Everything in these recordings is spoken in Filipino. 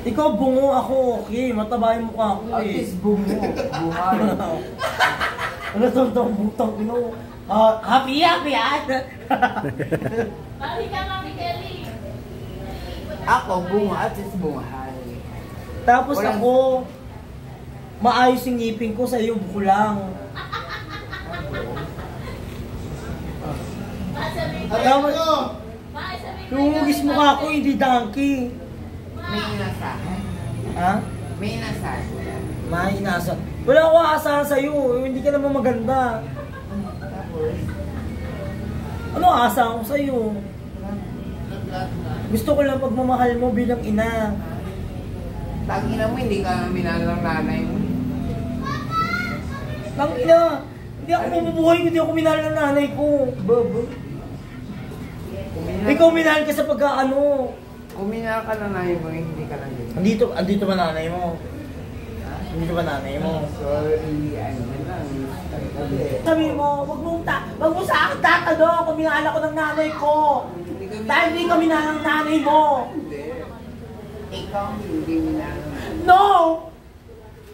Ikaw bungo, ako okay. Mataba yung mukha ko eh. At least bungo. Bungal. Ano tong butang pino? Happy at? Mami ka, Mami Kelly. Ako, bungo at least bungal. Tapos ako, maayos yung ngipin ko, sa'yo buko lang. Tapos, yung hugis mukha ko, hindi donkey. May inasahan. Ha? May inasahan. May inasahan. Wala akong aasahan sa'yo, hindi ka naman maganda. Tapos, Ano aasahan ko sa'yo? Gusto ko lang pagmamahal mo bilang ina. tangina mo, hindi ka minahal ng nanay mo. Tangina, hindi ako mabubuhay kung hindi ako minahal ng nanay ko. Bobo. Ikaw minahal ka sa pagkaano. Kung minahal ka ng nanay mo, hindi ka lang ganyan. Andito ba nanay mo? Andito ba nanay mo? Sorry, ano lang. Sabi mo, wag mo sa akin tatanong kung minahal ako ng nanay ko. Dahil hindi ka minahal ng nanay mo. Hindi. Ikaw hindi minahal ng nanay. No!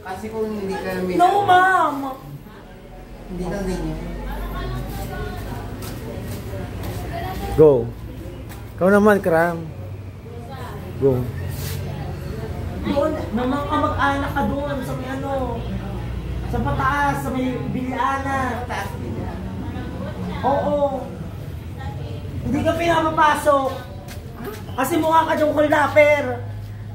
Kasi kung hindi ka minahal. No, ma'am! Hindi ka ganyan. Go. Ikaw naman, Kram. Go. Doon, namang kamag-anak ka doon sa may ano. Sa pataas, sa may Biliana. Taas nila. Oo. Hindi ka pinapapasok. Kasi mukha ka diyong kuldaper.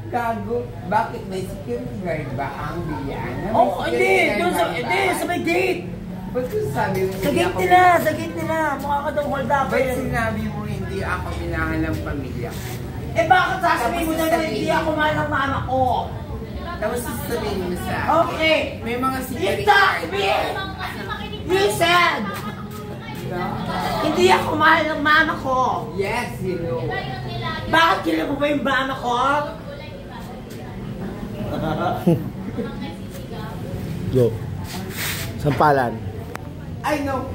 Gago. Bakit may security guard ba ang Biliana? Oo, hindi. Doon sa may gate. Ba't ko sabi mo Sa gate nila, sa gate nila. Mukha ka diyong kuldaper. Ba't sinabi mo hindi ako minahal ng pamilya? Eh bakit sasabihin mo na hindi ako mahal ng mama ko? Tapos sasabihin mo sa Okay. may mga You security talk guard. me! You said! Hindi ako mahal ng mama ko. Yes, you know. Bakit kilala mo ba yung mama ko? Go. Sampalan. I know.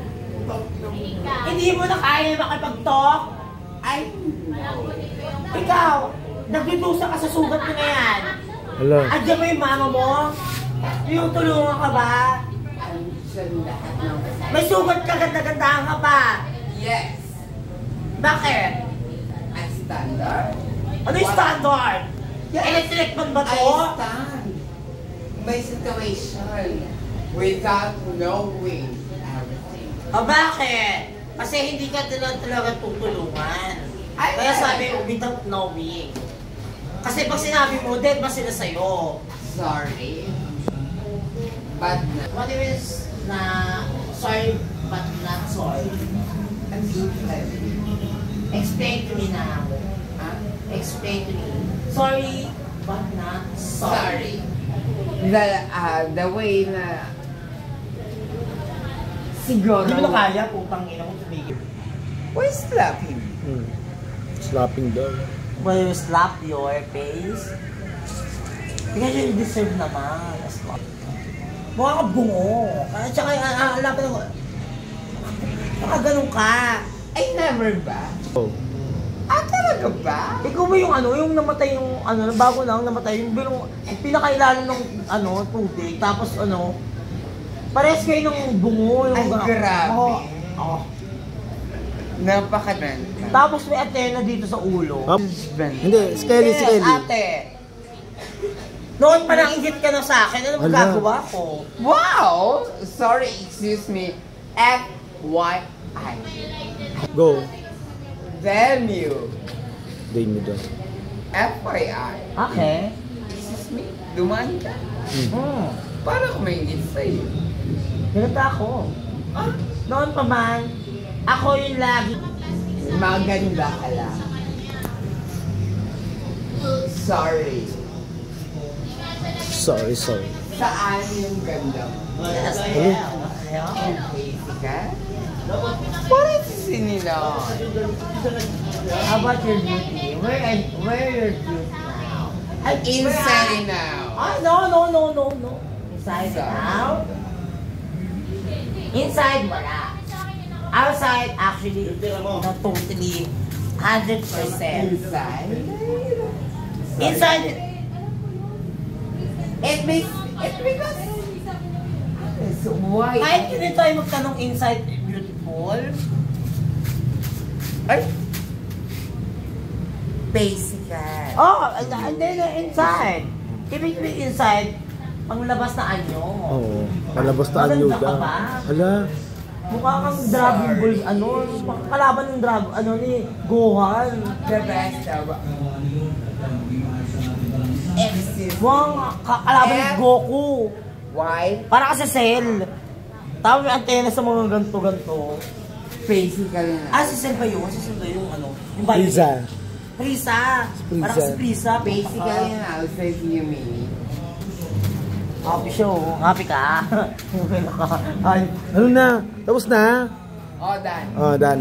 Hindi mo na kaya makipag-talk? I know. Ikaw, nagdudusa ka sa sugat mo na yan. Hello. Andiyan mo yung mama mo? Yung tulungan ka ba? Andiyan lahat ng... May sugat ka, ganda-gandahan ka pa. Yes. Bakit? I standard. Ano yung standard? Yes. Electric fan ba I to? stand. May situation without knowing everything. Bakit? Kasi hindi ka talaga tutulungan. Kaya sabi mo, without knowing. Kasi pag sinabi mo, dead ba sila sa'yo? Sorry. But not. What it is na sorry but not sorry? Explain to me now. Huh? Explain to me. Sorry but not sorry. The way na siguro. Hindi mo na kaya, putang ina mo tumigil. Why slap him? Slapping daw. Will you slap your face? Because you deserve naman. Mukha ka bungo. At saka, alapan mo. Baka ganun ka. Ay, never ba? Oh. Ah, talaga ba? Ikaw ba yung yung namatay yung bago lang namatay, yung pinakailalim ng tubig, tapos parehas kayo ng bungo. Ay, grabe. Oh. Napakanan. Tapos may antena dito sa ulo. Hindi, Skelly, Yes, Skelly. ate. Noon pa nang-ingit ka na sa akin, ano magagawa ko? Wow! Sorry, excuse me. FYI. Go. Damn you. Day mo daw. FYI. Okay. Excuse me. Dumaan ka. Para ako may ingit sa'yo. Ganito ako. Ah, Noon pa man, ako yung lagi. maganda ka lang. Sorry. Sorry. Saan yung ganda mo? Yes, Ano? Crazy ka? What is sinila? How about your beauty? Where are your beauty now? Inside now. No. Inside Sorry. now? Inside, wala. Outside, actually, not totally 100%. Inside? Inside, It because it's white. Kahit hindi tayo magtanong inside beautiful. Ay! Basical. Oh, and then inside. Ibig inside, panglabas na anyo. Oo. Palabas na anyo Maganda ka daw. ba? Hala. Mukha kang Dragon Ball, kalaban ng Dragon, ni Gohan. The best of Exist. Mukhang kalaban ng Goku. Why? Para kasi Cell. Tama yung antena sa mga ganto-ganto. Basical na. Si Cell ba yun? Si Cell ba yung Yung Pizza. Prisa. Para kasi Prisa. Basical na. Outside you mean. Happy show. Happy ka. Ay, Ano na? Tapos na? Oh, done. Oh, done.